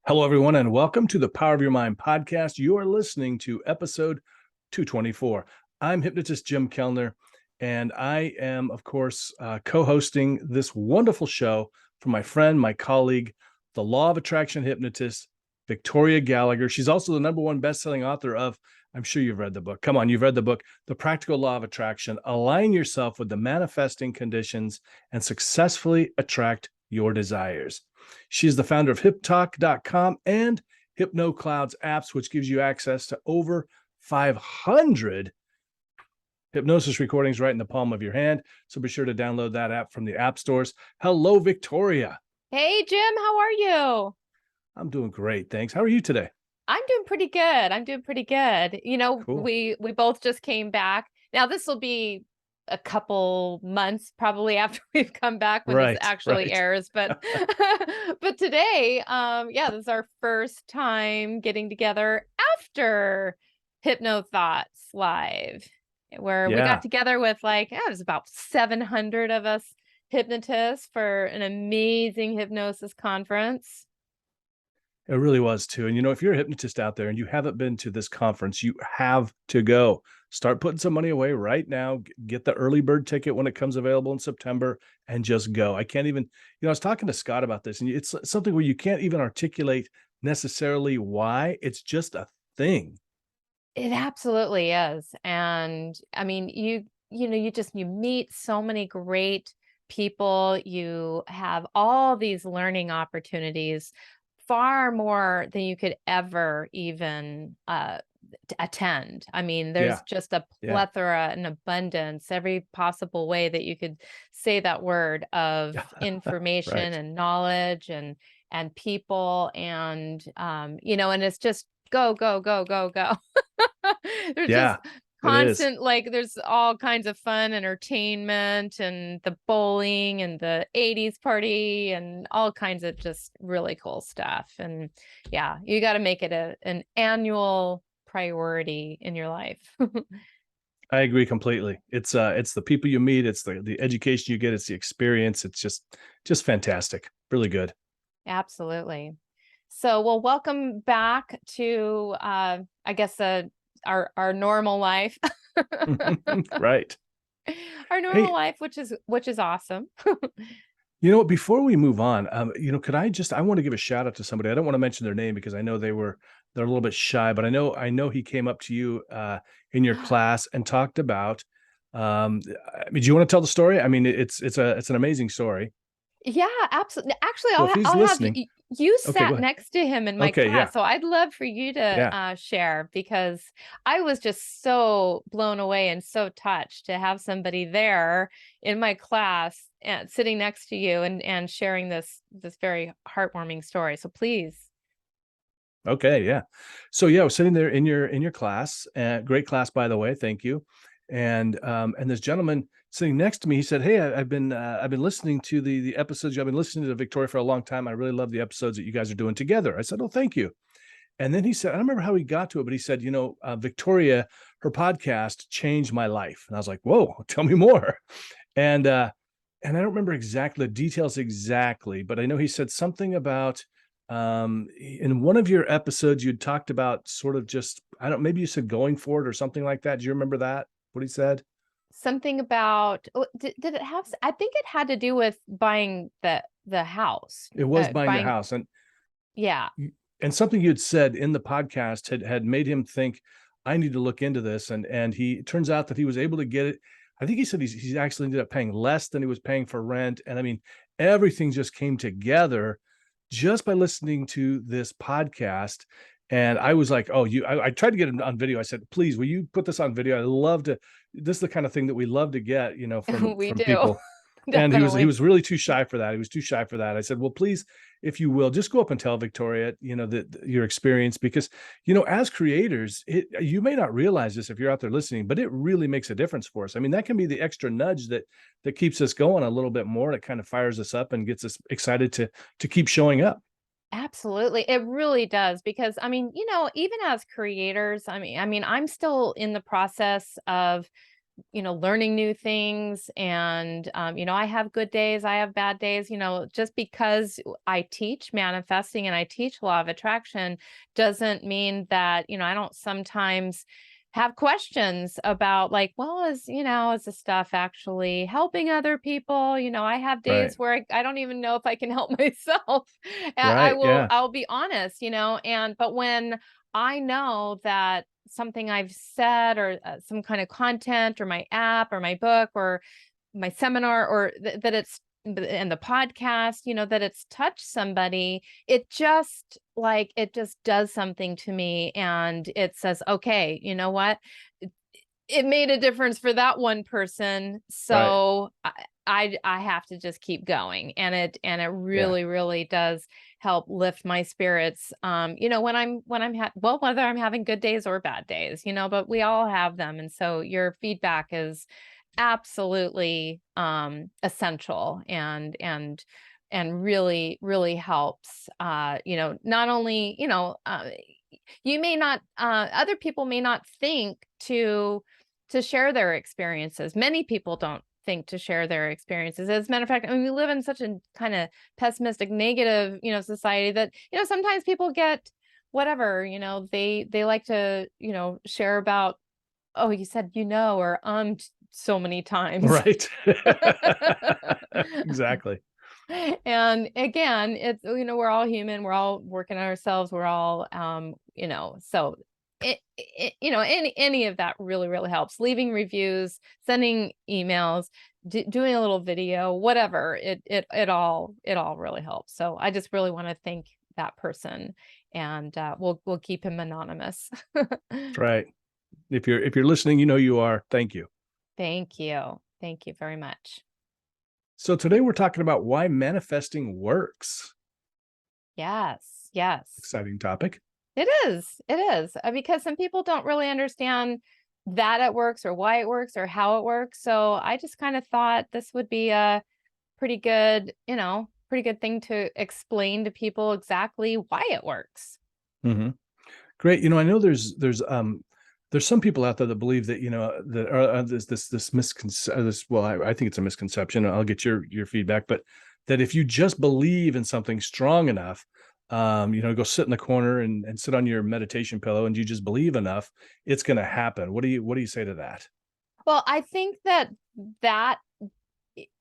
Hello, everyone, and welcome to the Power of Your Mind podcast. You are listening to episode 224. I'm hypnotist Jim Kellner, and I am, of course, co-hosting this wonderful show for my friend, my colleague, the Law of Attraction hypnotist, Victoria Gallagher. She's also the #1 best-selling author of, I'm sure you've read the book. Come on, you've read the book, The Practical Law of Attraction. Align yourself with the manifesting conditions and successfully attract your desires. She is the founder of HipTalk.com and HypnoCloud's apps, which gives you access to over 500 hypnosis recordings right in the palm of your hand. So be sure to download that app from the app stores. Hello, Victoria. Hey, Jim, how are you? I'm doing great. Thanks. How are you today? I'm doing pretty good. I'm doing pretty good. Cool. We both just came back. Now this will be a couple months probably after we've come back when this Right, actually right. airs, but but today, yeah, this is our first time getting together after Hypno Thoughts Live, where we got Yeah. together with it was about 700 of us hypnotists for an amazing hypnosis conference. It really was too. And if you're a hypnotist out there and you haven't been to this conference, you have to go. Start putting some money away right now. Get the early bird ticket when it comes available in September and just go. I can't even, I was talking to Scott about this, and it's something where you can't even articulate necessarily why. It's just a thing. It absolutely is. And I mean, you meet so many great people. You have all these learning opportunities, far more than you could ever even attend. I mean, there's Yeah. just a Yeah. plethora and abundance, every possible way that you could say that word of information Right. and knowledge and people and it's just go, go, go, go, go. There's just Yeah, it is. constant, there's all kinds of fun, entertainment, and the bowling and the 80s party and all kinds of just really cool stuff. And yeah, you got to make it an annual priority in your life. I agree completely. It's the people you meet, it's the education you get, it's the experience. It's just fantastic. Really good. Absolutely. So, well, welcome back to, I guess, our normal life. Right. Our normal Hey, life, which is awesome. you know what? Before we move on, could I want to give a shout out to somebody. I don't want to mention their name because I know they're a little bit shy, but I know he came up to you in your class and talked about. I mean, do you want to tell the story? I mean, it's an amazing story. Yeah, absolutely. Actually, So if he's I'll have listening, you okay, go sat ahead. next to him in my Okay, class, yeah, so I'd love for you to yeah. share, because I was just so blown away and so touched to have somebody there in my class and sitting next to you and sharing this very heartwarming story. So please. Okay, yeah. So yeah, I was sitting there in your class, great class by the way, thank you. And this gentleman sitting next to me, he said, "Hey, I've been listening to the episodes. I've been listening to Victoria for a long time. I really love the episodes that you guys are doing together." I said, "Oh, thank you." And then he said, I don't remember how he got to it, but he said, Victoria, her podcast changed my life. And I was like, "Whoa, tell me more." And and I don't remember exactly the details exactly, but I know he said something about in one of your episodes you'd talked about sort of just, I don't, maybe you said going for it or something like that. Do you remember that? What he said? Something about, did it have I think it had to do with buying the house. It was buying the Buying, house. yeah. And something you'd said in the podcast had made him think, I need to look into this. And he, it turns out that he was able to get it. I think he said he's actually ended up paying less than he was paying for rent. And I mean, everything just came together just by listening to this podcast. And I was like, "Oh, I tried to get him on video. I said, please, will you put this on video? I love to, this is the kind of thing that we love to get, from We do. people." And he Definitely. was really too shy for that. He was too shy for that. I said, "Well, please, if you will, just go up and tell Victoria, that your experience, because, as creators, you may not realize this if you're out there listening, but it really makes a difference for us. I mean, that can be the extra nudge that keeps us going a little bit more. It kind of fires us up and gets us excited to keep showing up." Absolutely. It really does, because I mean, even as creators, I mean I'm still in the process of learning new things. And, I have good days, I have bad days, just because I teach manifesting and I teach law of attraction doesn't mean that, I don't sometimes have questions about like, well, is the stuff actually helping other people? I have Right. days where I don't even know if I can help myself. Right. Yeah. I'll be honest, but when I know that something I've said or some kind of content or my app or my book or my seminar or that it's and the podcast, that it's touched somebody, it just does something to me and it says, okay, you know what? It made a difference for that one person. Right. So I have to just keep going. And it Yeah. really, really does help lift my spirits. Whether I'm having good days or bad days, but we all have them. And so your feedback is absolutely essential and really, really helps. Not only, you may not other people may not think to share their experiences. Many people don't think to share their experiences. As a matter of fact, I mean, we live in such a kind of pessimistic, negative, society that, sometimes people get whatever, they like to, share about, oh, you said, or so many times. Right. Exactly. And again, it's, we're all human, we're all working on ourselves, we're all, so any of that really, really helps. Leaving reviews, sending emails, doing a little video, whatever, it all really helps. So I just really want to thank that person, and we'll keep him anonymous. That's right. If you're listening, you are. Thank you. Thank you. Thank you very much. So today we're talking about why manifesting works. Yes, yes. Exciting topic. It is. It is. Because some people don't really understand that it works or why it works or how it works. So I just kind of thought this would be a pretty good thing to explain to people exactly why it works. Mm-hmm. Great. I know there's some people out there that believe that that are this misconception. Well, I think it's a misconception. I'll get your feedback, but that if you just believe in something strong enough, go sit in the corner and sit on your meditation pillow, and you just believe enough, it's going to happen. What do you say to that? Well, I think that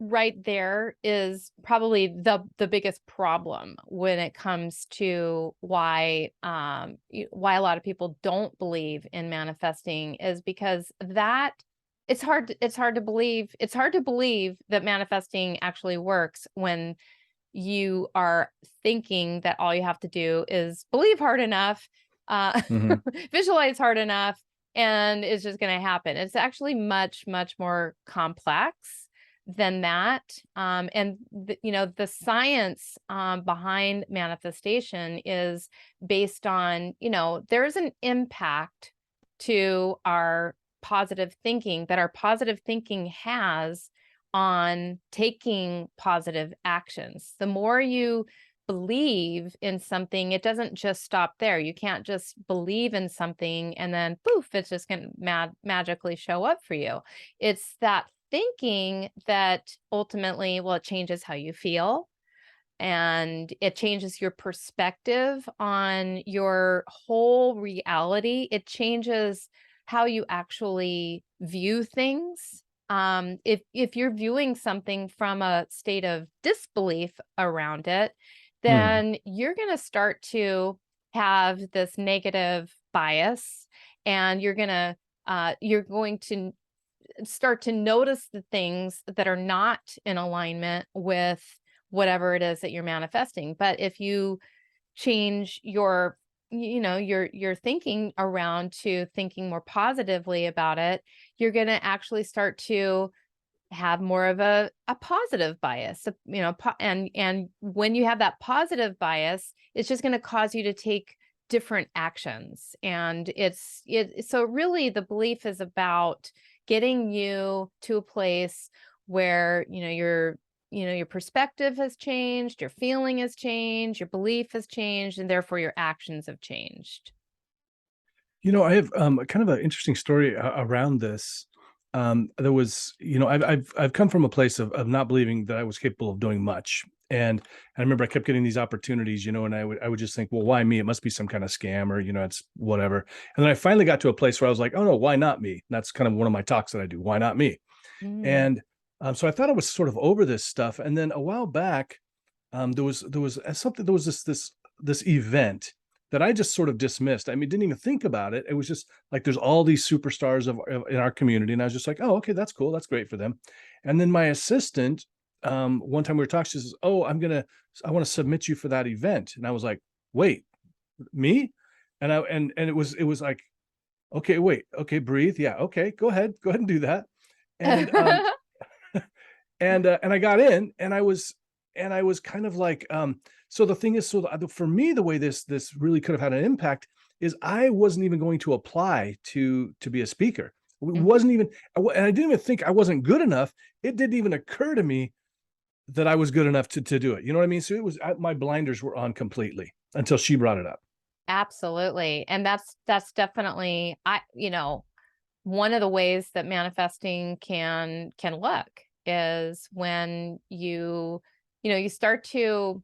right there is probably the biggest problem when it comes to why a lot of people don't believe in manifesting, is because that it's hard to believe that manifesting actually works when you are thinking that all you have to do is believe hard enough, Mm-hmm. visualize hard enough, and it's just going to happen. It's actually much, much more complex than that. The science behind manifestation is based on, there's an impact to our positive thinking that our positive thinking has on taking positive actions. The more you believe in something, it doesn't just stop there. You can't just believe in something and then poof, it's just going to magically show up for you. It's that thinking that ultimately, well, it changes how you feel and it changes your perspective on your whole reality. It changes how you actually view things. If you're viewing something from a state of disbelief around it, Hmm. then you're going to start to have this negative bias, and you're going to start to notice the things that are not in alignment with whatever it is that you're manifesting. But if you change your thinking around to thinking more positively about it, you're going to actually start to have more of a positive bias. And when you have that positive bias, it's just going to cause you to take different actions. And so really the belief is about getting you to a place where your perspective has changed, your feeling has changed, your belief has changed, and therefore your actions have changed. I have kind of an interesting story around this. there was, I've come from a place of not believing that I was capable of doing much. And I remember I kept getting these opportunities, and I would just think, well, why me? It must be some kind of scam, or, it's whatever. And then I finally got to a place where I was like, oh no, why not me? And that's kind of one of my talks that I do. Why not me? Mm, And so I thought I was sort of over this stuff. And then a while back, there was this event that I just sort of dismissed. I mean, didn't even think about it. It was just like there's all these superstars in our community, and I was just like, oh, okay, that's cool, that's great for them. And then my assistant, one time we were talking, she says, oh, I want to submit you for that event, and I was like, wait, me? And it was like, okay, wait, okay, breathe, yeah, okay, go ahead and do that. And and I got in, and I was kind of like, so the thing is, for me, the way this really could have had an impact is I wasn't even going to apply to be a speaker. It mhm. wasn't even, and I didn't even think I wasn't good enough. It didn't even occur to me that I was good enough to do it. You know what I mean? So my blinders were on completely until she brought it up. Absolutely. And that's definitely, one of the ways that manifesting can look is when you start to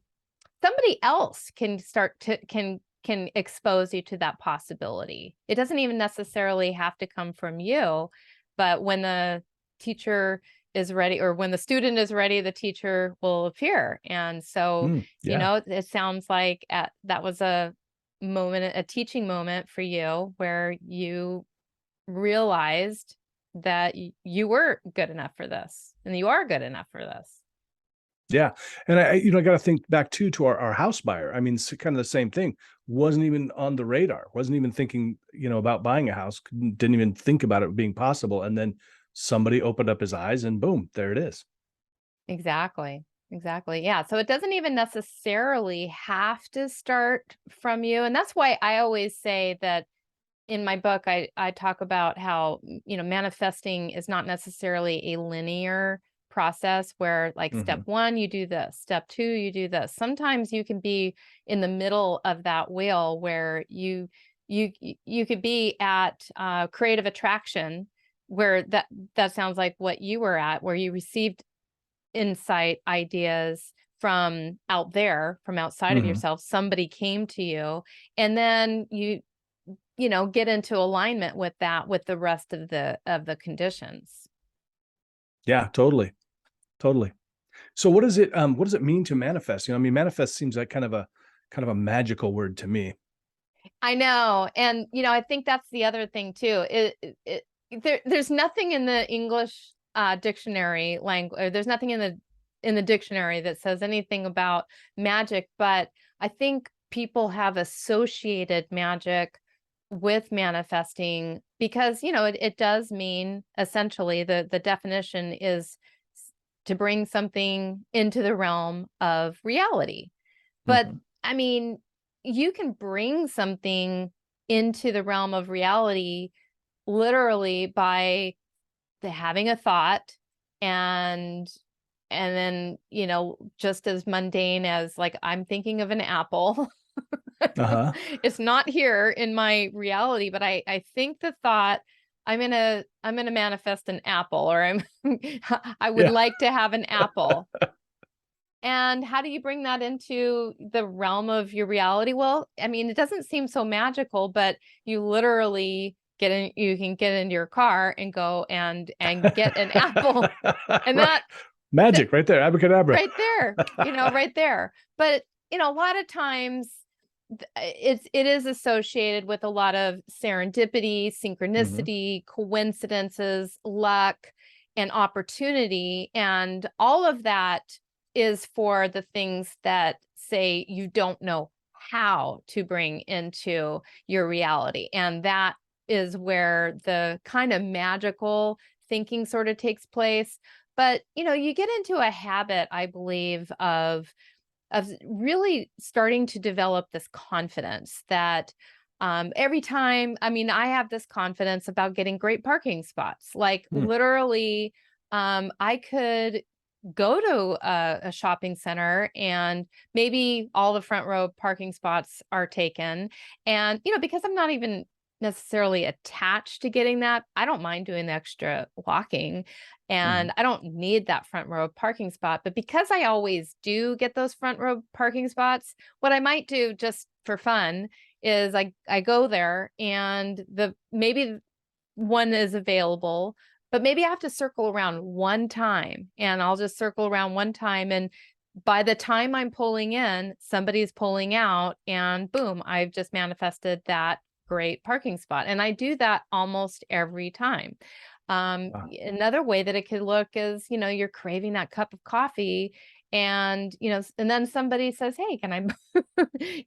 somebody else can start to can expose you to that possibility. It doesn't even necessarily have to come from you, but when the teacher is ready, or when the student is ready, the teacher will appear. And so, Yeah. it sounds like that was a teaching moment for you where you realized that you were good enough for this, and you are good enough for this. Yeah. And I got to think back too to our house buyer. I mean, it's kind of the same thing. Wasn't even on the radar, wasn't even thinking, about buying a house, didn't even think about it being possible. And then somebody opened up his eyes, and boom, there it is. Exactly. Exactly. Yeah. So it doesn't even necessarily have to start from you. And that's why I always say that in my book, I talk about how, manifesting is not necessarily a linear process where, like, step Hmm. one, you do this, step two, you do this. Sometimes you can be in the middle of that wheel where you could be at creative attraction, where that sounds like what you were at, where you received insight, ideas from out there, from outside of Hmm. yourself. Somebody came to you, and then you get into alignment with that, with the rest of the conditions. Yeah, totally. Totally. So what does it mean to manifest? I mean, manifest seems like kind of a magical word to me. I know. And I think that's the other thing too. There's nothing in the English dictionary language, or there's nothing in the dictionary that says anything about magic, but I think people have associated magic with manifesting because it does mean, essentially, the definition is to bring something into the realm of reality. But Hmm. I mean, you can bring something into the realm of reality literally by having a thought, and then, just as mundane as, like, I'm thinking of an apple. Uh-huh. It's not here in my reality, but I think the thought, I'm gonna manifest an apple, or I would Yeah. like to have an apple. And how do you bring that into the realm of your reality? Well, I mean, it doesn't seem so magical, but you literally you can get into your car and go and get an apple. And Right. that Magic right there. Abracadabra. right there, right there. But, a lot of times it is associated with a lot of serendipity, Hmm. synchronicity, coincidences, luck, and opportunity. And all of that is for the things that, say, you don't know how to bring into your reality. And that is where the kind of magical thinking sort of takes place. But, you get into a habit, I believe, of really starting to develop this confidence that, every time, I mean, I have this confidence about getting great parking spots. Like, Mm. literally, I could go to a shopping center, and maybe all the front row parking spots are taken. And, because I'm not even necessarily attached to getting that. I don't mind doing the extra walking, Mhm. and I don't need that front row parking spot. But because I always do get those front row parking spots, what I might do just for fun is I go there, and the maybe one is available, but maybe I have to circle around one time, and I'll just circle around one time, and by the time I'm pulling in, somebody's pulling out, and boom, I've just manifested that great parking spot. And I do that almost every time. Wow. Another way that it could look is, you're craving that cup of coffee, and and then somebody says, "Hey, can I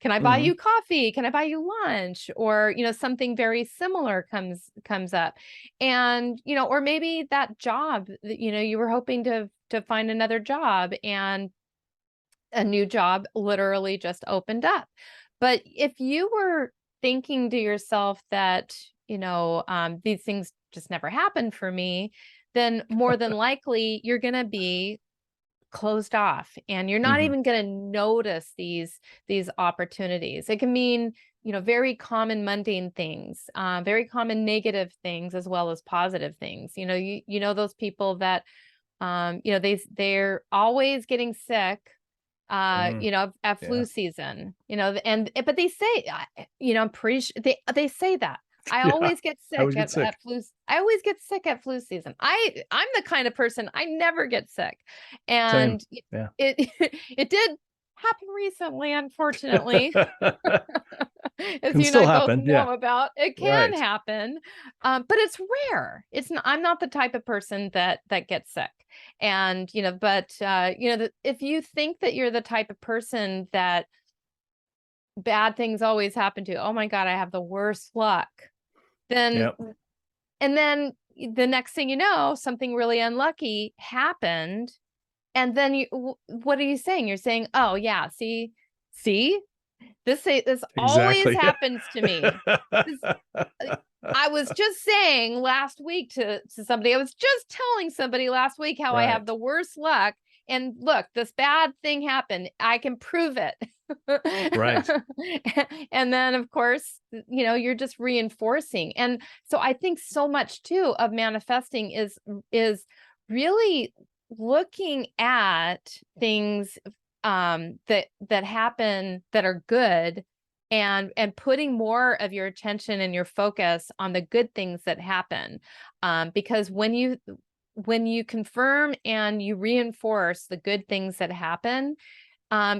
can I buy Mhm. you coffee? Can I buy you lunch?" Or, something very similar comes up. And, or maybe that job that, you were hoping to find another job, and a new job literally just opened up. But if you were thinking to yourself that, these things just never happen for me, then more than likely you're going to be closed off, and you're not Mhm. even going to notice these opportunities. It can mean, very common mundane things, very common negative things, as well as positive things. You know those people that they're always getting sick, Mhm. at Yeah. flu season, and but they say, I'm pretty sure they say that. I Yeah. always get I sick always get sick. I always get sick at flu season. I'm the kind of person, I never get sick. Same. And Yeah. it it did happen recently, unfortunately. As Can you and still I both happen. Yeah. know about, it can Right. happen, but it's rare. I'm not the type of person that gets sick, and but if you think that you're the type of person that bad things always happen to, oh my God, I have the worst luck, then Yep. and then the next thing you know, something really unlucky happened, and then what are you saying? You're saying, oh yeah, see, this always Exactly. happens to me. This, uh, I was just saying last week to somebody, I was just telling somebody last week how I have Right. the worst luck. And look, this bad thing happened. I can prove it. Right. And then, of course, you're just reinforcing. And so I think so much too of manifesting is really looking at things that happen that are good, and putting more of your attention and your focus on the good things that happen, because when you confirm and you reinforce the good things that happen,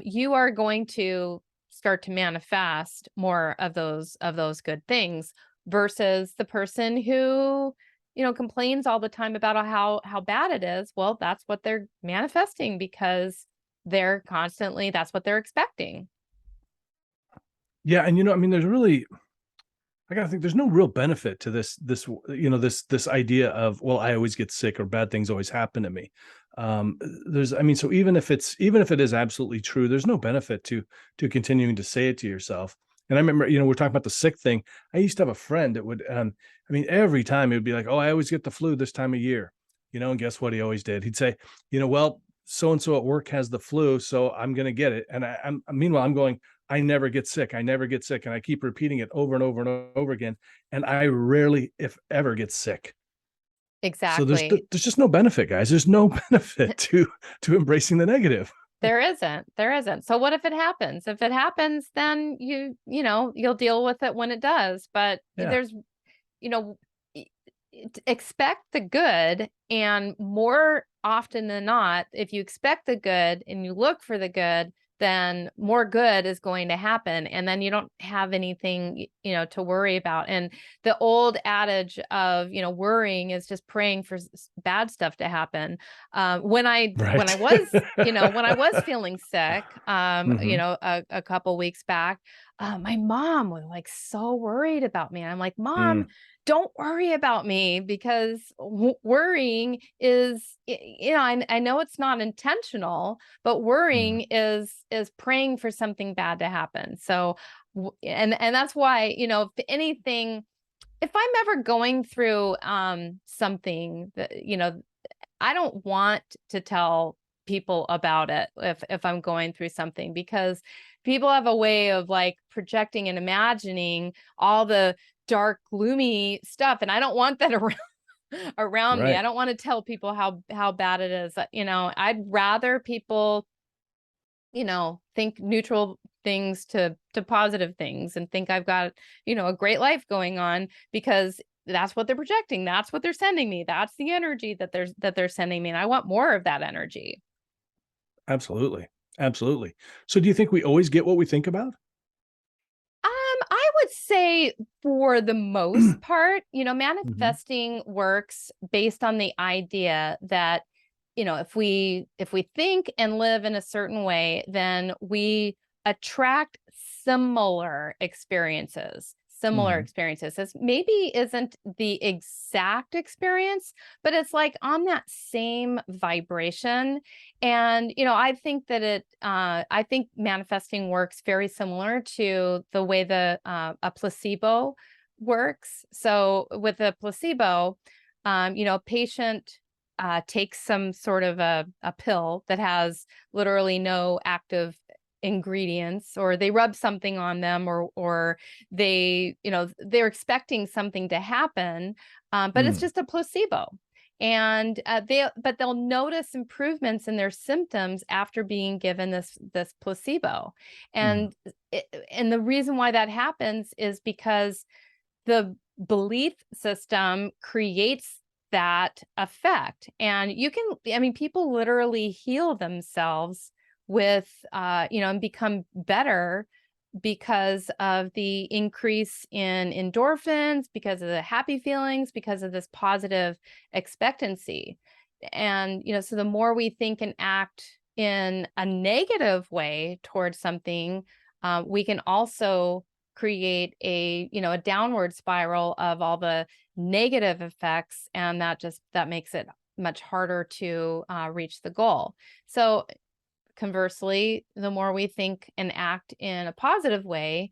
you are going to start to manifest more of those good things, versus the person who complains all the time about how bad it is. Well, that's what they're manifesting, because that's what they're expecting. Yeah. And I mean, there's really, I gotta think, there's no real benefit to this idea of, well, I always get sick or bad things always happen to me. I mean, so even if it is absolutely true, there's no benefit to continuing to say it to yourself. And I remember, we're talking about the sick thing. I used to have a friend that would, I mean, every time it would be like, oh, I always get the flu this time of year, and guess what he always did? He'd say, well, so and so at work has the flu, so I'm gonna get it. And meanwhile, I'm going, I never get sick. I never get sick. And I keep repeating it over and over and over again. And I rarely, if ever, get sick. So Exactly. there's just no benefit, guys. There's no benefit to embracing the negative. There isn't. So what if it happens? If it happens, then you'll deal with it when it does. But Yeah. you know, e- expect the good. And more often than not, if you expect the good and you look for the good, then more good is going to happen. And then you don't have anything, to worry about. And the old adage of, worrying is just praying for bad stuff to happen. When I Right. was, when I was feeling sick, Hmm. a couple weeks back, my mom was like so worried about me. I'm like, Mom, Mm, don't worry about me, because worrying is, I know it's not intentional, but mm, worrying is praying for something bad to happen. So and that's why, if anything, if I'm ever going through something that, I don't want to tell people about it if I'm going through something, because people have a way of like projecting and imagining all the dark, gloomy stuff, and I don't want that around me. I Right. don't want to tell people how bad it is. I'd rather people, think neutral things to positive things and think I've got, a great life going on, because that's what they're projecting. That's what they're sending me. That's the energy that they're sending me. And I want more of that energy. Absolutely. Absolutely. So do you think we always get what we think about? I would say for the most part, Mhm. manifesting works based on the idea that, if we think and live in a certain way, then we attract similar experiences. Similar Mhm. experiences. This maybe isn't the exact experience, but it's like on that same vibration. And, I think manifesting works very similar to the way a placebo works. So with a placebo, a patient takes some sort of a pill that has literally no active ingredients, or they rub something on them, or they're expecting something to happen, but it's Mm. just a placebo. And they'll notice improvements in their symptoms after being given this placebo. Mhm. And the reason why that happens is because the belief system creates that effect. And people literally heal themselves with, and become better because of the increase in endorphins, because of the happy feelings, because of this positive expectancy. And, so the more we think and act in a negative way towards something, we can also create a downward spiral of all the negative effects, and that makes it much harder to reach the goal. So conversely, the more we think and act in a positive way,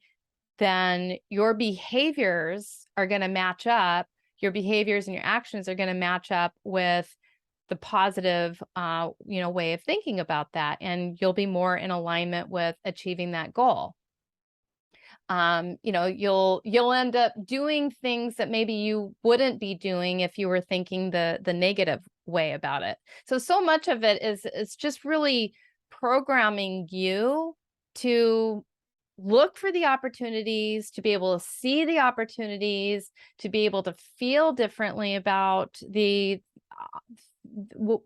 then your behaviors are going to match up. Your behaviors and your actions are going to match up with the positive, way of thinking about that, and you'll be more in alignment with achieving that goal. You'll end up doing things that maybe you wouldn't be doing if you were thinking the negative way about it. So much of it is just really programming you to look for the opportunities, to be able to see the opportunities, to be able to feel differently about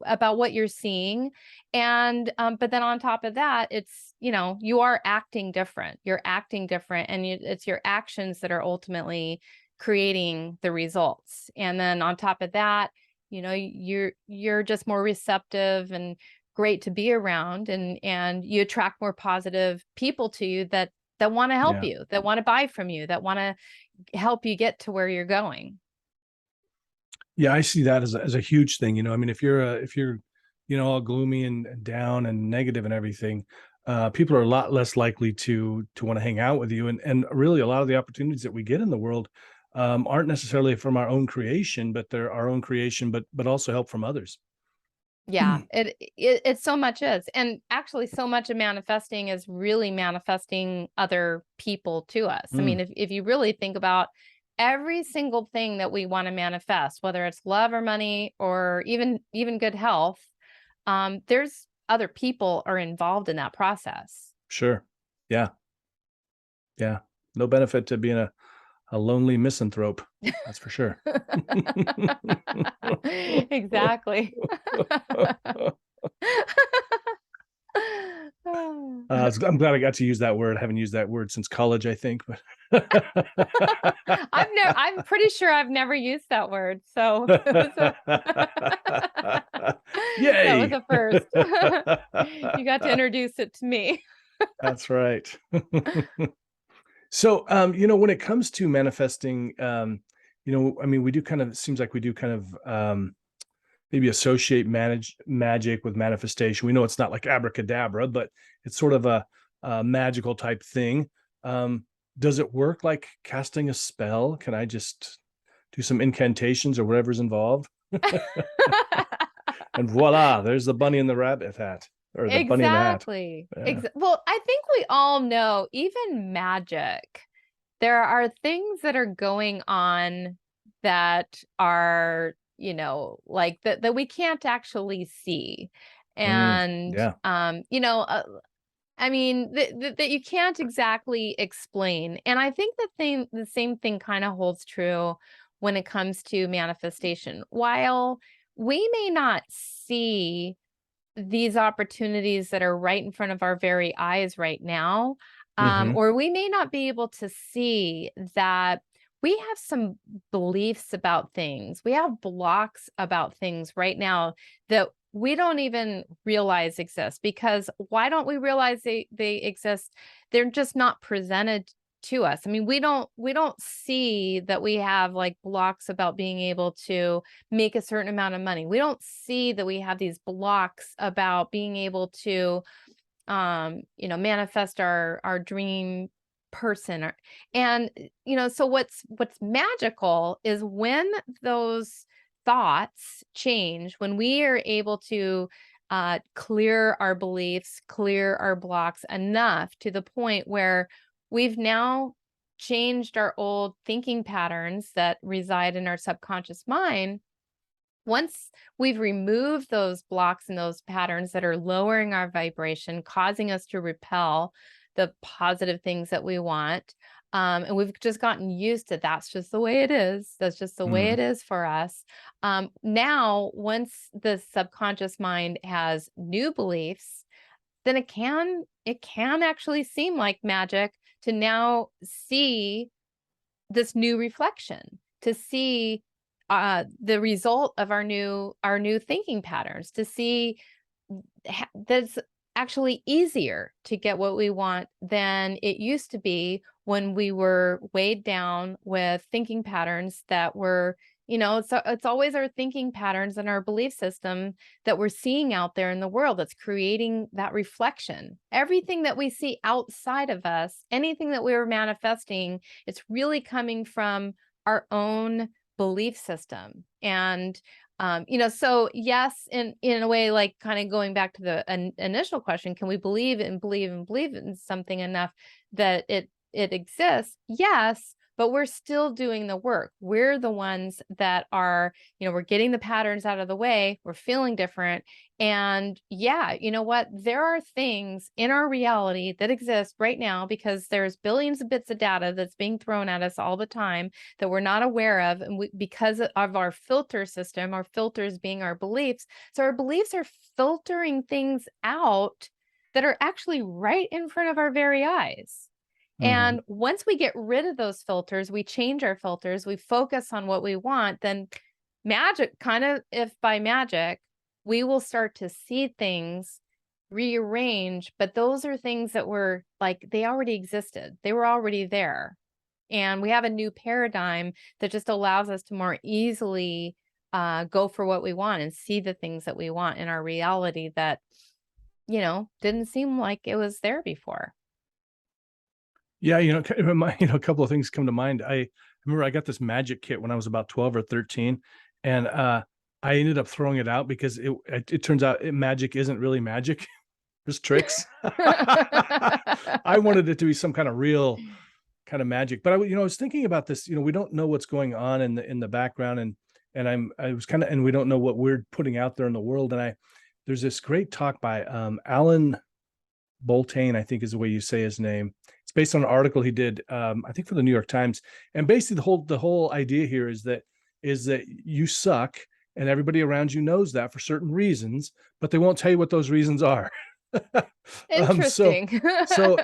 about what you're seeing. And but then on top of that, it's, you are acting different. You're acting different, and it's your actions that are ultimately creating the results. And then on top of that, you're just more receptive and great to be around, and you attract more positive people to you that want to help Yeah. you, that want to buy from you, that want to help you get to where you're going. Yeah, I see that as a huge thing. I mean, if you're all gloomy and down and negative and everything, people are a lot less likely to want to hang out with you. And really, a lot of the opportunities that we get in the world aren't necessarily from our own creation, but they're our own creation, but also help from others. Yeah, it so much is. And actually so much of manifesting is really manifesting other people to us. I Mm, mean, if you really think about every single thing that we want to manifest, whether it's love or money or even good health, there's other people are involved in that process. sure. Yeah. Yeah. No benefit to being a lonely misanthrope. That's for sure. Exactly. I'm glad I got to use that word. I haven't used that word since college, I think, but I'm pretty sure I've never used that word. So it was that was yay. a first. You got to introduce it to me. That's right. So, when it comes to manifesting, I mean, we do kind of, it seems like we do kind of maybe associate magic with manifestation. We know it's not like abracadabra, but it's sort of a magical type thing. Does it work like casting a spell? Can I just do some incantations or whatever's involved And voila, there's the bunny in the rabbit hat, or the bunny in the hat. Exactly. Yeah. Well, I think we all know, even magic, there are things that are going on that are, like that we can't actually see. And, Yeah. I mean, that you can't exactly explain. And I think the same thing kind of holds true when it comes to manifestation. While we may not see these opportunities that are right in front of our very eyes right now, Hmm. or we may not be able to see that we have some beliefs about things. We have blocks about things right now that we don't even realize exist. Because why don't we realize they exist? They're just not presented to us. I mean, we don't see that we have like blocks about being able to make a certain amount of money. We don't see that we have these blocks about being able to manifest our dream person. And so what's magical is when those thoughts change, when we are able to clear our beliefs, clear our blocks enough to the point where we've now changed our old thinking patterns that reside in our subconscious mind. Once we've removed those blocks and those patterns that are lowering our vibration, causing us to repel the positive things that we want, and we've just gotten used to that's just the way it is. That's just the way Hmm. it is for us. Now, once the subconscious mind has new beliefs, then it can actually seem like magic to now see this new reflection, to see the result of our new thinking patterns, to see that's actually easier to get what we want than it used to be when we were weighed down with thinking patterns that were, it's always our thinking patterns and our belief system that we're seeing out there in the world that's creating that reflection. Everything that we see outside of us, anything that we're manifesting, it's really coming from our own belief system. And so yes, in a way, like kind of going back to the initial question, can we believe and believe and believe in something enough that it exists? Yes, but we're still doing the work. We're the ones that are, we're getting the patterns out of the way. We're feeling different. And yeah, you know what? There are things in our reality that exist right now because there's billions of bits of data that's being thrown at us all the time that we're not aware of. And because of our filter system, our filters being our beliefs. So our beliefs are filtering things out that are actually right in front of our very eyes. Hmm. And once we get rid of those filters, we change our filters, we focus on what we want, then magic, kind of, if by magic, we will start to see things rearrange. But those are things that were like, they already existed, they were already there. And we have a new paradigm that just allows us to more easily go for what we want and see the things that we want in our reality that, didn't seem like it was there before. Yeah, a couple of things come to mind. I remember I got this magic kit when I was about 12 or 13, and I ended up throwing it out because it turns out magic isn't really magic. There's tricks. I wanted it to be some kind of real kind of magic, but I was thinking about this. We don't know what's going on in the background, and I was kind of, and we don't know what we're putting out there in the world. And there's this great talk by Alan Boltain, I think is the way you say his name. It's based on an article he did, I think for the New York Times. And basically the whole idea here is that you suck, and everybody around you knows that for certain reasons, but they won't tell you what those reasons are. So Interesting.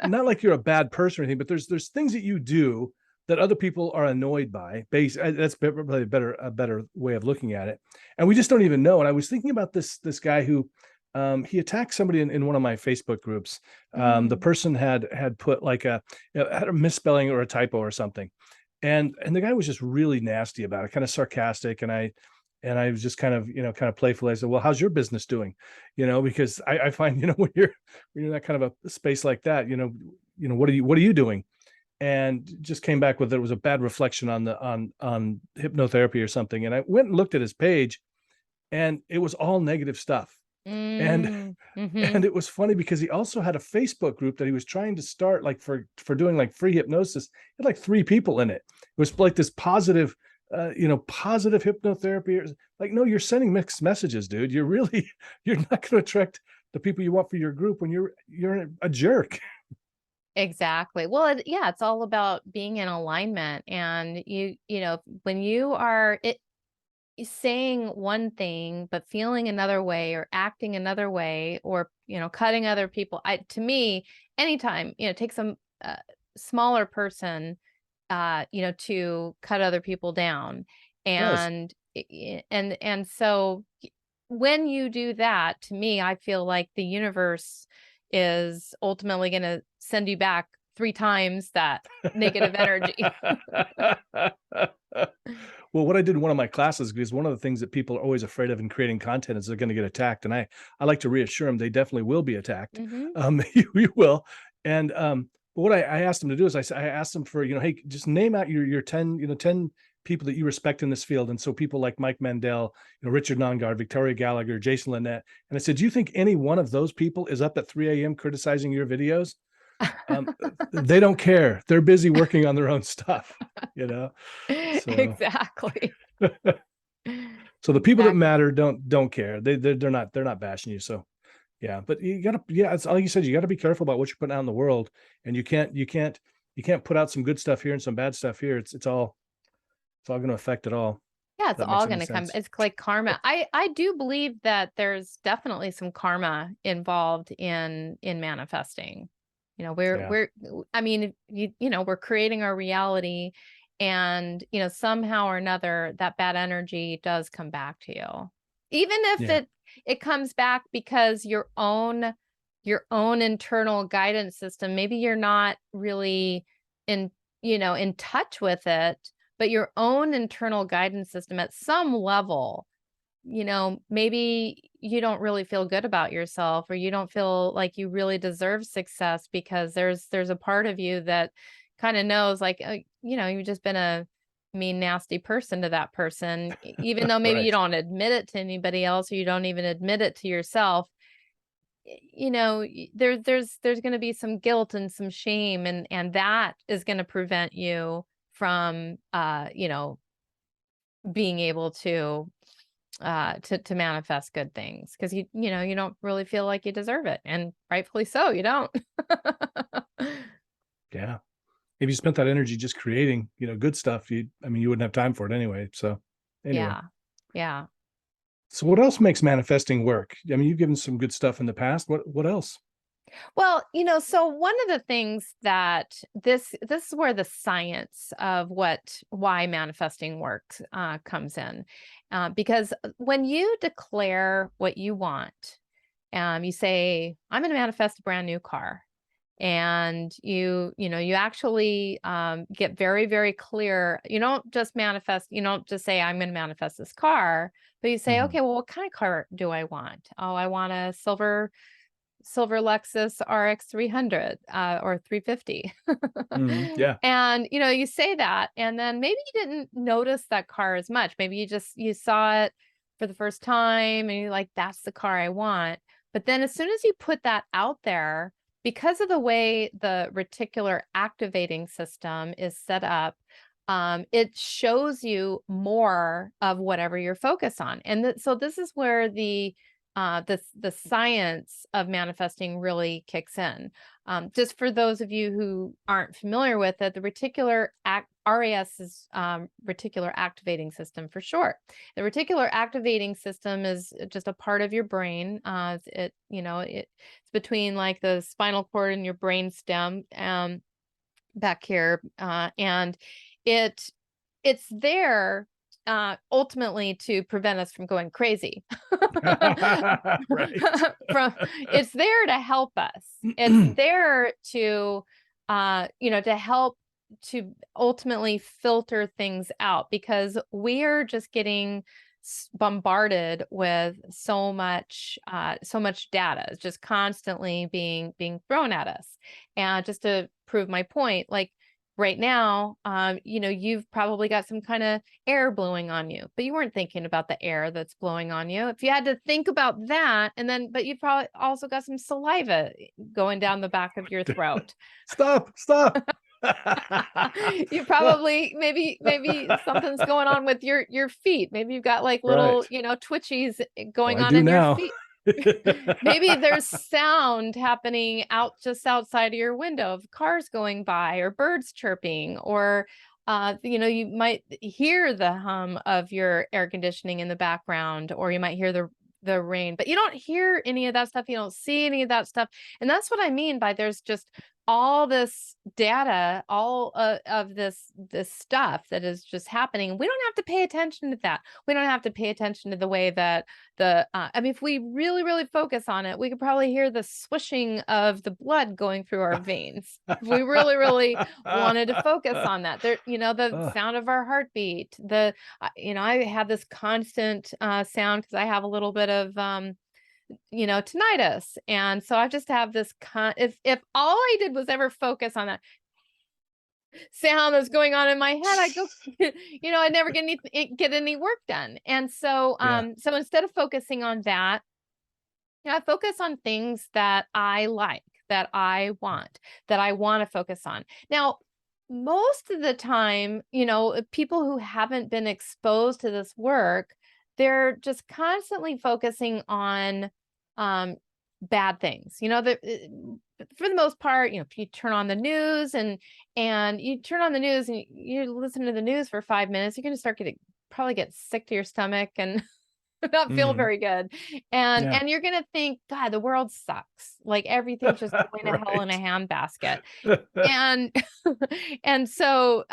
not like you're a bad person or anything, but there's things that you do that other people are annoyed by. That's probably a better way of looking at it, and we just don't even know. And I was thinking about this guy who he attacked somebody in one of my Facebook groups. The Mm. person had put like had a misspelling or a typo or something, and the guy was just really nasty about it, kind of sarcastic. And I was just kind of playful. I said, "Well, how's your business doing?" Because I find when you're in that kind of a space like that, what are you doing? And just came back with it was a bad reflection on hypnotherapy or something. And I went and looked at his page, and it was all negative stuff. And Mm-hmm. and it was funny because he also had a Facebook group that he was trying to start, like for doing like free hypnosis. It had like 3 people in it. It was like this positive, positive hypnotherapy. Like, no, you're sending mixed messages, dude. You're not going to attract the people you want for your group when you're a jerk. Exactly. Well, yeah, it's all about being in alignment. And when you are saying one thing, but feeling another way or acting another way, or, cutting other people, to me, anytime, it takes a smaller person, to cut other people down. It does. And, so when you do that, to me, I feel like the universe is ultimately going to send you back 3 times that negative energy. Well, what I did in one of my classes, because one of the things that people are always afraid of in creating content is they're going to get attacked. And I like to reassure them they definitely will be attacked. Hmm. You will. And but what I asked them to do is I asked them for, hey, just name out your 10, 10 people that you respect in this field. And so people like Mike Mandel, Richard Nongard, Victoria Gallagher, Jason Linett. And I said, do you think any one of those people is up at 3 a.m. criticizing your videos? They don't care. They're busy working on their own stuff, So Exactly. so the people that Exactly. matter don't care. They're not bashing you. So yeah, but it's like you said, you gotta be careful about what you're putting out in the world. And you can't put out some good stuff here and some bad stuff here. It's all gonna affect it all. Yeah, If it's that all makes any going to come. sense. It's like karma. I do believe that there's definitely some karma involved in manifesting. Yeah. I mean, we're creating our reality, and somehow or another that bad energy does come back to you. Even if Yeah. it comes back because your own internal guidance system, maybe you're not really in in touch with it, but your own internal guidance system at some level, maybe you don't really feel good about yourself, or you don't feel like you really deserve success, because there's a part of you that kind of knows, like, you've just been a mean, nasty person to that person, even though maybe you Right. don't admit it to anybody else, or you don't even admit it to yourself. There's going to be some guilt and some shame, and that is going to prevent you from being able to manifest good things, because you don't really feel like you deserve it, and rightfully so, you don't. Yeah. If you spent that energy just creating, good stuff, you wouldn't have time for it anyway. So anyway. Yeah. Yeah. So what else makes manifesting work? You've given some good stuff in the past. What else? Well, so one of the things that this is where the science of why manifesting works comes in, because when you declare what you want, you say, "I'm going to manifest a brand new car," and you actually get very, very clear. You don't just manifest. You don't just say, "I'm going to manifest this car," but you say, Mhm. "Okay, well, what kind of car do I want? Oh, I want a silver Lexus RX 300 or 350." Mhm. Yeah. And you say that, and then maybe you didn't notice that car as much. Maybe you saw it for the first time, and you're like, "That's the car I want." But then as soon as you put that out there, because of the way the reticular activating system is set up, it shows you more of whatever you're focused on. And so this is where the science of manifesting really kicks in. Just for those of you who aren't familiar with it, the RAS is reticular activating system for short. The reticular activating system is just a part of your brain. It's between like the spinal cord and your brain stem, back here, and it it's there ultimately to prevent us from going crazy. Right. From It's there to help us. It's there to help to ultimately filter things out, because we're just getting bombarded with so much data. It's just constantly being thrown at us. And just to prove my point, like, right now, you've probably got some kind of air blowing on you, but you weren't thinking about the air that's blowing on you. If you had to think about that, but you probably also got some saliva going down the back of your throat. Stop. You probably, maybe something's going on with your feet. Maybe you've got like little, Right. twitchies Well, going I on do in your now. feet. Maybe there's sound happening just outside of your window of cars going by or birds chirping, or you might hear the hum of your air conditioning in the background, or you might hear the rain, but you don't hear any of that stuff. You don't see any of that stuff. And that's what I mean by there's just all this data, all of this stuff that is just happening. We don't have to pay attention to that. We don't have to pay attention to the way that if we really, really focus on it, we could probably hear the swishing of the blood going through our veins. If we really, really wanted to focus on that, the Ugh. sound of our heartbeat, I have this constant sound because I have a little bit of tinnitus. And so I just have this if all I did was ever focus on that sound that's going on in my head, I go, I'd never get any work done. And so, Yeah. so instead of focusing on that, I focus on things that I like, that I want to focus on. Now, most of the time, people who haven't been exposed to this work, they're just constantly focusing on bad things. For the most part, if you turn on the news and you listen to the news for 5 minutes, you're going to probably get sick to your stomach and not feel Mhm. very good. And Yeah. you're going to think, God, the world sucks. Like everything's just going to hell in a Right. handbasket. And and so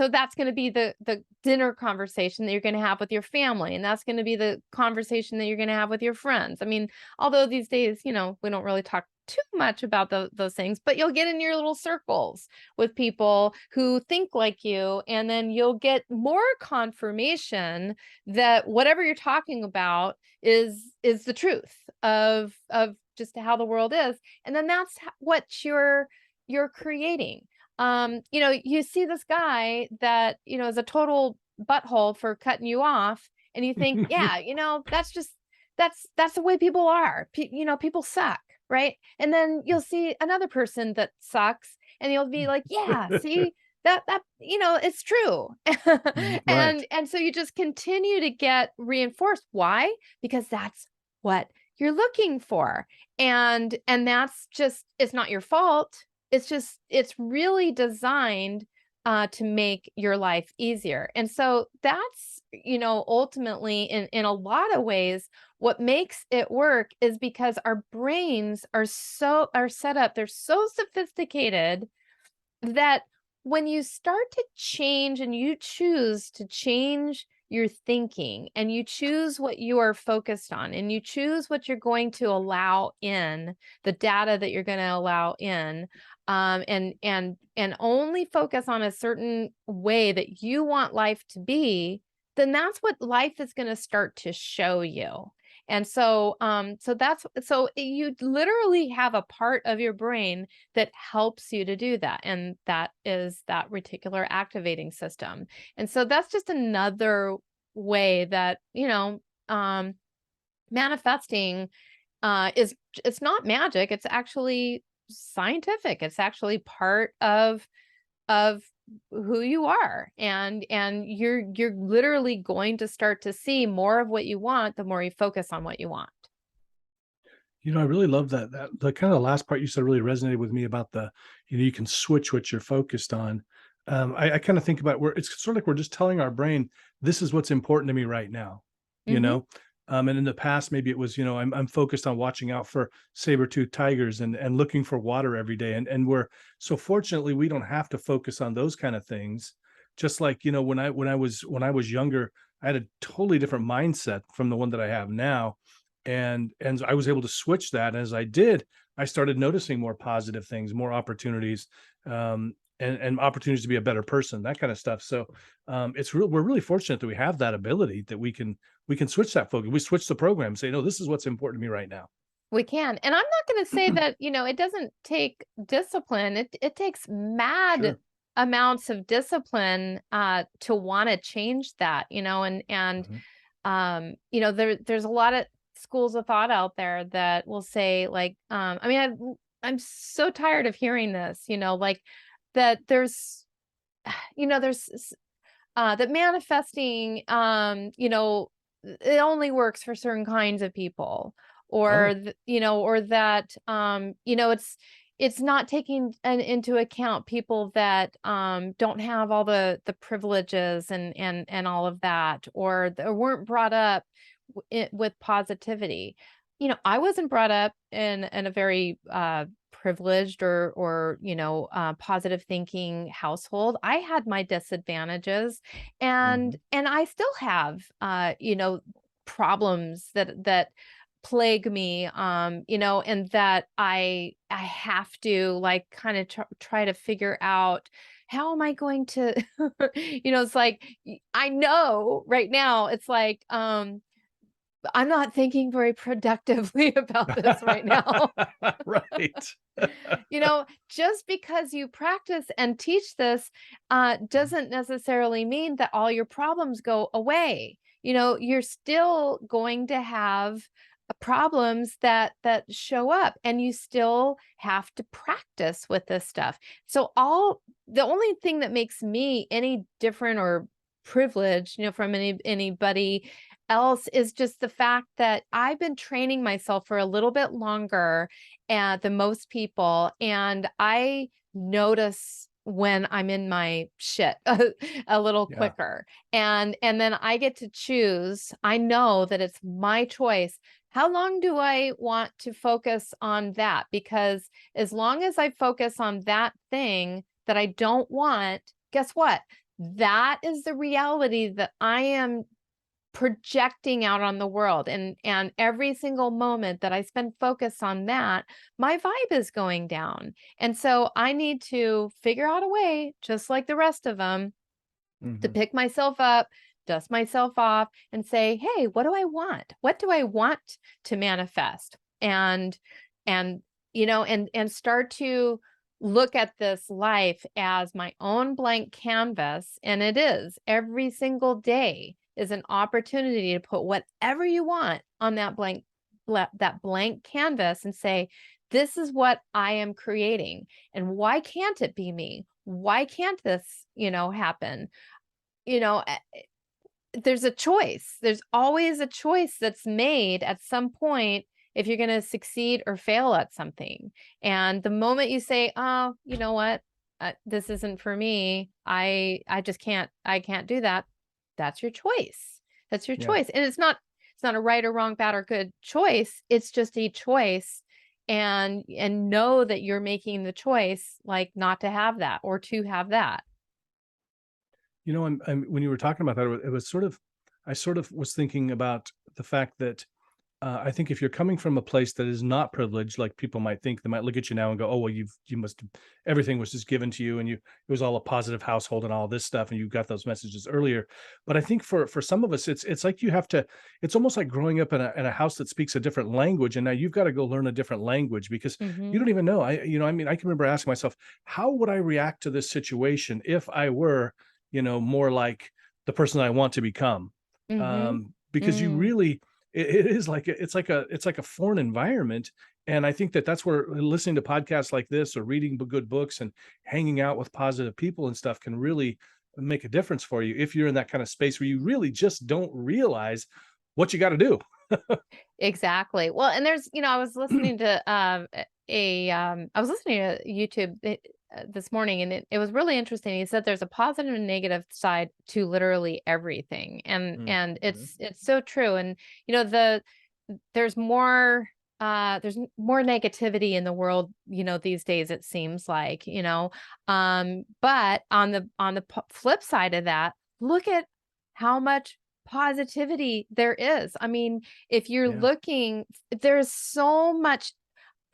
that's going to be the dinner conversation that you're going to have with your family, and that's going to be the conversation that you're going to have with your friends. I mean, although these days, we don't really talk too much about those things, but you'll get in your little circles with people who think like you, and then you'll get more confirmation that whatever you're talking about is the truth of just how the world is. And then that's what you're creating. You see this guy that, is a total butthole for cutting you off, and you think, yeah, that's the way people are. People suck, right? And then you'll see another person that sucks, and you'll be like, yeah, see, that it's true. Right. And so you just continue to get reinforced. Why? Because that's what you're looking for. And that's just, it's not your fault. It's really designed to make your life easier. And so that's, ultimately in a lot of ways, what makes it work is because our brains are set up, they're so sophisticated that when you start to change and you choose to change your thinking, and you choose what you are focused on, and you choose what you're going to allow in, the data that you're going to allow in, and only focus on a certain way that you want life to be, then that's what life is going to start to show you. And so so you literally have a part of your brain that helps you to do that, and that is that reticular activating system. And so that's just another way that manifesting it's not magic, it's actually scientific. It's actually part of who you are, and you're literally going to start to see more of what you want the more you focus on what you want. I really love that the kind of the last part you said really resonated with me about you can switch what you're focused on. I kind of think about where it's sort of like we're just telling our brain, this is what's important to me right now, you Hmm. know? And in the past, maybe it was, I'm focused on watching out for saber-toothed tigers and looking for water every day. And so fortunately, we don't have to focus on those kind of things. Just like, when I was younger, I had a totally different mindset from the one that I have now. And I was able to switch that. As I did, I started noticing more positive things, more opportunities, and opportunities to be a better person, that kind of stuff. So we're really fortunate that we have that ability, that we can switch that focus. We switch the program, say, no, this is what's important to me right now. We can. And I'm not going to say that, it doesn't take discipline. It takes mad Sure. amounts of discipline to want to change that, and Mhm. there's a lot of schools of thought out there that will say like I'm so tired of hearing this, like that that manifesting it only works for certain kinds of people, or Oh, or that it's not taking into account people that don't have all the privileges and all of that, or weren't brought up with positivity. I wasn't brought up in a very privileged or positive thinking household. I had my disadvantages, and mhm. I still have problems that plague me, and that I have to like kind of try to figure out how am I going to it's like I know right now it's like I'm not thinking very productively about this right now. Right. Just because you practice and teach this Mhm. doesn't necessarily mean that all your problems go away. You're still going to have problems that show up, and you still have to practice with this stuff. So the only thing that makes me any different or privileged, from anybody else is just the fact that I've been training myself for a little bit longer than most people, and I notice when I'm in my shit a little Yeah. quicker. And then I get to choose. I know that it's my choice. How long do I want to focus on that? Because as long as I focus on that thing that I don't want, guess what? That is the reality that I am projecting out on the world, and every single moment that I spend focus on that, my vibe is going down. And so I need to figure out a way, just like the rest of them, to Mhm. pick myself up, dust myself off, and say, hey, what do I want? What do I want to manifest? And and start to look at this life as my own blank canvas. And it is, every single day is an opportunity to put whatever you want on that blank canvas and say, this is what I am creating. And why can't it be me? Why can't this, happen? you know, eh, there's a choice. There's always a choice that's made at some point if you're going to succeed or fail at something. And the moment you say, "Oh, you know what? This isn't for me. I just can't do that." That's your choice. That's your Yeah. choice. And it's not a right or wrong, bad or good choice. It's just a choice. And know that you're making the choice like not to have that or to have that. When you were talking about that, it was sort of, I sort of was thinking about the fact that I think if you're coming from a place that is not privileged, like people might think, they might look at you now and go, "Oh, well, you must everything was just given to you, and it was all a positive household and all this stuff, and you got those messages earlier." But I think for some of us, it's like you have to. It's almost like growing up in a house that speaks a different language, and now you've got to go learn a different language because you Mhm. don't even know. I mean, I can remember asking myself, how would I react to this situation if I were, more like the person I want to become? Mhm. Because you Mm. really, it is like it's like a foreign environment, and I think that that's where listening to podcasts like this or reading good books and hanging out with positive people and stuff can really make a difference for you if you're in that kind of space where you really just don't realize what you got to do. Exactly. Well, and there's, I was listening to I was listening to YouTube this morning, and it was really interesting. He said there's a positive and negative side to literally everything, and Mhm. it's so true. And there's more more negativity in the world, these days it seems like, but on the flip side of that, look at how much positivity there is. I mean, if you're Yeah. looking, there's so much.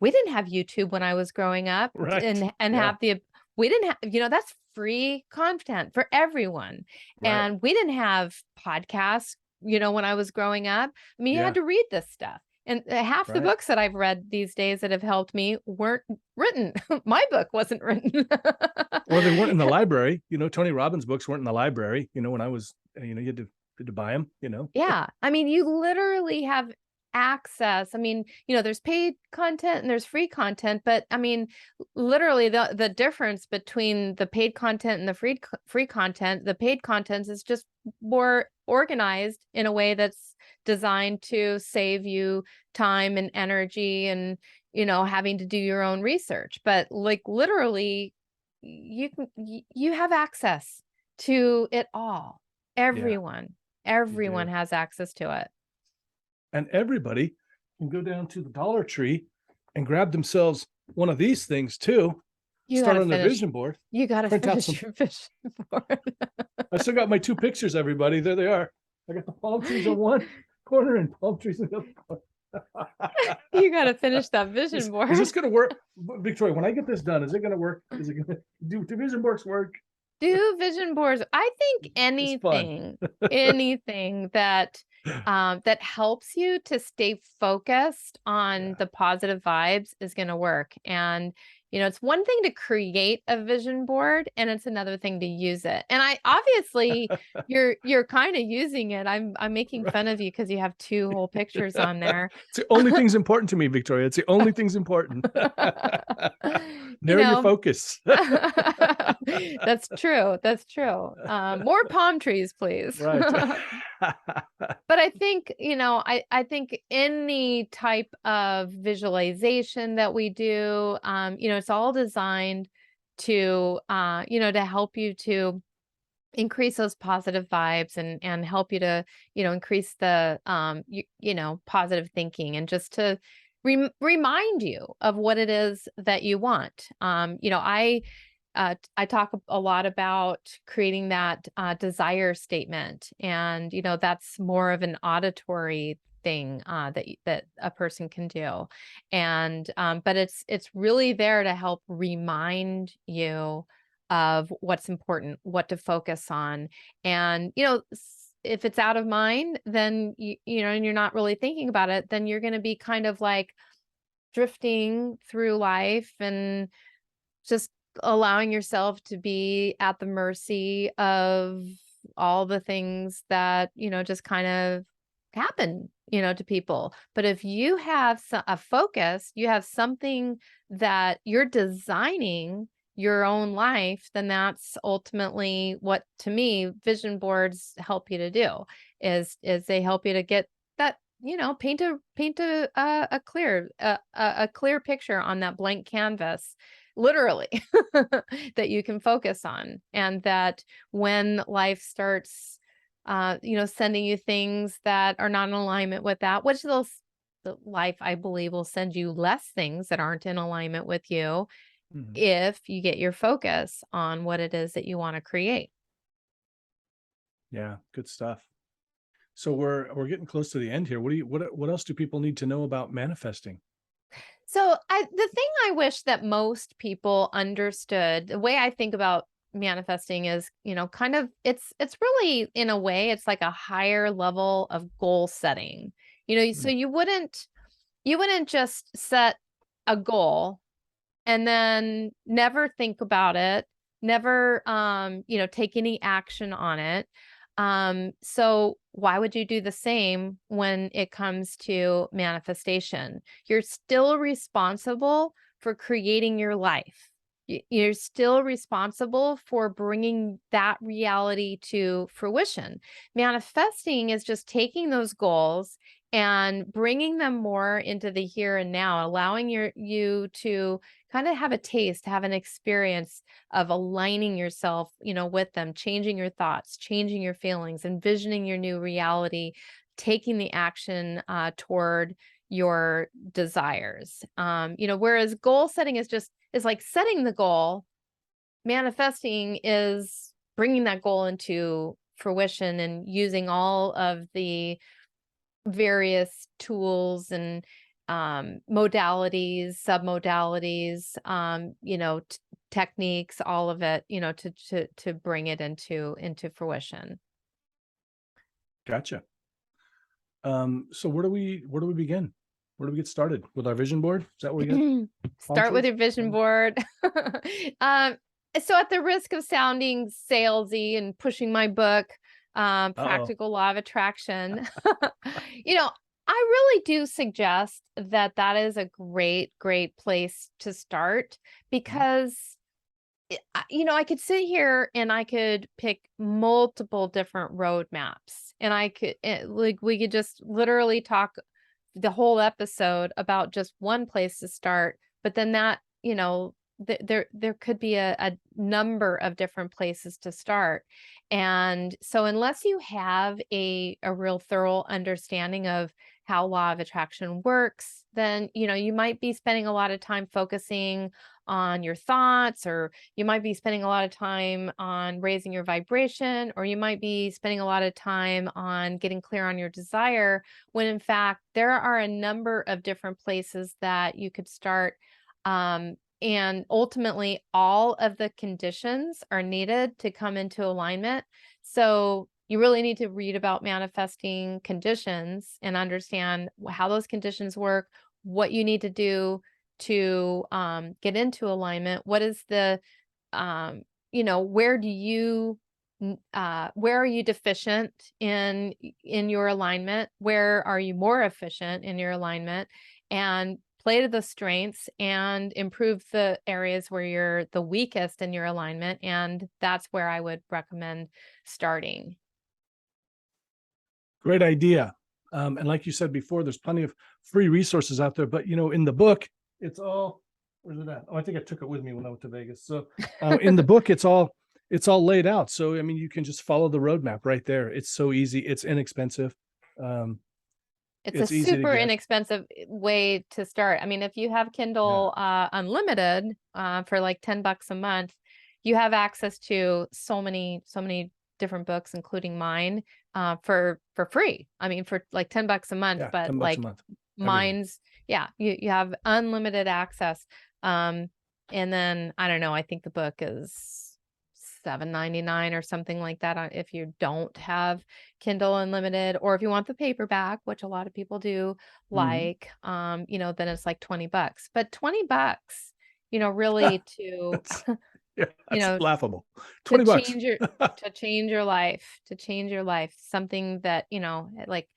We didn't have YouTube when I was growing up, Right. and Yeah. have the we didn't have, that's free content for everyone. Right. And we didn't have podcasts, when I was growing up. I mean, you had Yeah. to read this stuff. And half the Right. books that I've read these days that have helped me weren't written. My book wasn't written. Or they weren't in the library. Tony Robbins' books weren't in the library. When I was, you had to buy them. Yeah. I mean, you literally have access. I mean, there's paid content and there's free content, but I mean, literally the difference between the paid content and the free content, the paid content is just more organized in a way that's designed to save you time and energy and, having to do your own research. But like literally you have access to it all. Yeah, you Everyone do. has access to it. And everybody can go down to the Dollar Tree and grab themselves one of these things too. You Start gotta on their finish. vision board, You gotta print out finish some. your vision board. I still got my two pictures, everybody. There they are. I got the palm trees on one corner and palm trees on the other corner. You gotta finish that Is, vision is board. this going to work? Victoria, when I get this done, is it going to work? Is it going to do vision boards work? Do vision boards. I think It's fun. anything that that helps you to stay focused on Yeah. the positive vibes is going to work. And it's one thing to create a vision board and it's another thing to use it. And I obviously you're kind of using it. I'm making fun of you because you have two whole pictures on there. It's the only thing's important to me, Victoria. It's the only thing's important. You Narrow your know, focus. That's true. That's true. More palm trees, please. Right. But I think, I think any type of visualization that we do, it's all designed to, to help you to increase those positive vibes and help you to, increase the, positive thinking and just to remind you of what it is that you want. I talk a lot about creating that desire statement, and that's more of an auditory thing that a person can do, and but it's really there to help remind you of what's important, what to focus on, and if it's out of mind, then and you're not really thinking about it, then you're going to be kind of like drifting through life and just allowing yourself to be at the mercy of all the things that, just kind of happen, to people. But if you have a focus, you have something that you're designing your own life, then that's ultimately what, to me, vision boards help you to do is they help you to get that, paint a clear picture on that blank canvas, literally, that you can focus on, and that when life starts sending you things that are not in alignment with that, which the life, I believe, will send you less things that aren't in alignment with you Mhm. if you get your focus on what it is that you want to create. Yeah, good stuff. So we're getting close to the end here. What else do people need to know about manifesting? So the thing I wish that most people understood, the way I think about manifesting is, kind of it's really, in a way, it's like a higher level of goal setting. So Mm, you wouldn't just set a goal and then never think about it, never take any action on it. So why would you do the same when it comes to manifestation? You're still responsible for creating your life. You're still responsible for bringing that reality to fruition. Manifesting is just taking those goals and bringing them more into the here and now, allowing you to kind of have a taste, have an experience of aligning yourself, with them, changing your thoughts, changing your feelings, envisioning your new reality, taking the action toward your desires. Whereas goal setting is like setting the goal. Manifesting is bringing that goal into fruition and using all of the various tools and modalities, submodalities, techniques, all of it, to bring it into fruition. gotcha. So where do we begin? Where do we get started? With our vision board? Is that where we get? Start with your vision board. um, so at the risk of sounding salesy and pushing my book, Practical Law of Attraction, you know, I really do suggest that that is a great, great place to start because I could sit here and I could pick multiple different roadmaps and I could we could just literally talk the whole episode about just one place to start, but then that, there could be a number of different places to start. And so unless you have a real thorough understanding of how law of attraction works, then, you might be spending a lot of time focusing on your thoughts, or you might be spending a lot of time on raising your vibration, or you might be spending a lot of time on getting clear on your desire, when in fact, there are a number of different places that you could start. And ultimately, all of the conditions are needed to come into alignment. So you really need to read about manifesting conditions and understand how those conditions work, what you need to do to get into alignment. What is the, where are you deficient in your alignment? Where are you more efficient in your alignment? And play to the strengths and improve the areas where you're the weakest in your alignment. And that's where I would recommend starting. Great idea. And like you said before, there's plenty of free resources out there, but in the book, it's all, where's it at? Oh, I think I took it with me when I went to Vegas. So in the book, it's all laid out. So, I mean, you can just follow the roadmap right there. It's so easy. It's inexpensive. It's a super inexpensive way to start. I mean, if you have Kindle Unlimited for like $10 a month, you have access to so many different books, including mine, for free. I mean, for like $10 a month, but like a month. mine's, you have unlimited access. And then I don't know, I think the book is $7.99 or something like that if you don't have Kindle Unlimited, or if you want the paperback, which a lot of people do like, then it's like $20. But $20, really to that's laughable. $20 to change your life, something that, like,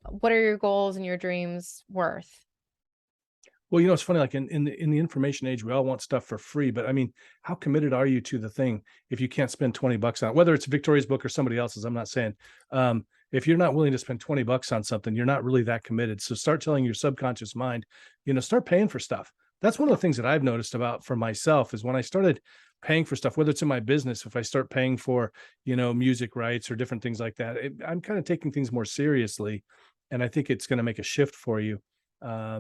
what are your goals and your dreams worth? Well, it's funny, like in the information age, we all want stuff for free, but I mean, how committed are you to the thing if you can't spend $20 on it? Whether it's Victoria's book or somebody else's, I'm not saying. If you're not willing to spend $20 on something, you're not really that committed. So start telling your subconscious mind, start paying for stuff. That's one of the things that I've noticed about for myself is when I started paying for stuff, whether it's in my business, if I start paying for, music rights or different things like that, I'm kind of taking things more seriously. And I think it's going to make a shift for you.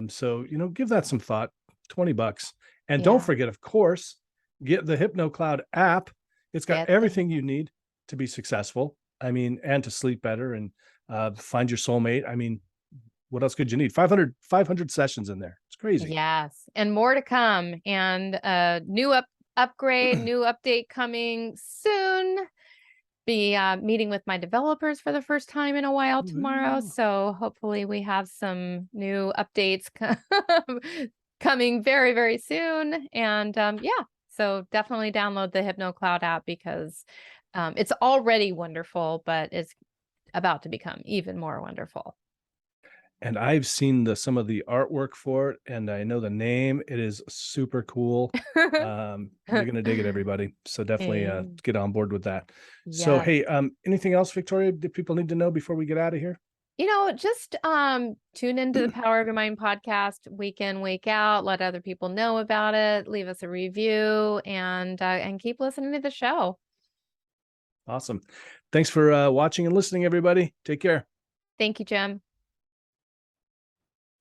So, give that some thought, $20. And don't forget, of course, get the HypnoCloud app. It's got everything you need to be successful. I mean, and to sleep better and find your soulmate. I mean, what else could you need? 500 sessions in there. It's crazy. Yes. And more to come. And new upgrade, new update coming soon. Be meeting with my developers for the first time in a while tomorrow. So hopefully we have some new updates coming very, very soon. And so definitely download the HypnoCloud app because it's already wonderful, but it's about to become even more wonderful. And I've seen some of the artwork for it, and I know the name. It is super cool. You're gonna dig it, everybody. So definitely get on board with that. Yes. So hey, anything else, Victoria, that people need to know before we get out of here? Just tune into the Power of Your Mind podcast week in, week out. Let other people know about it. Leave us a review and keep listening to the show. Awesome. Thanks for watching and listening, everybody. Take care. Thank you, Jim.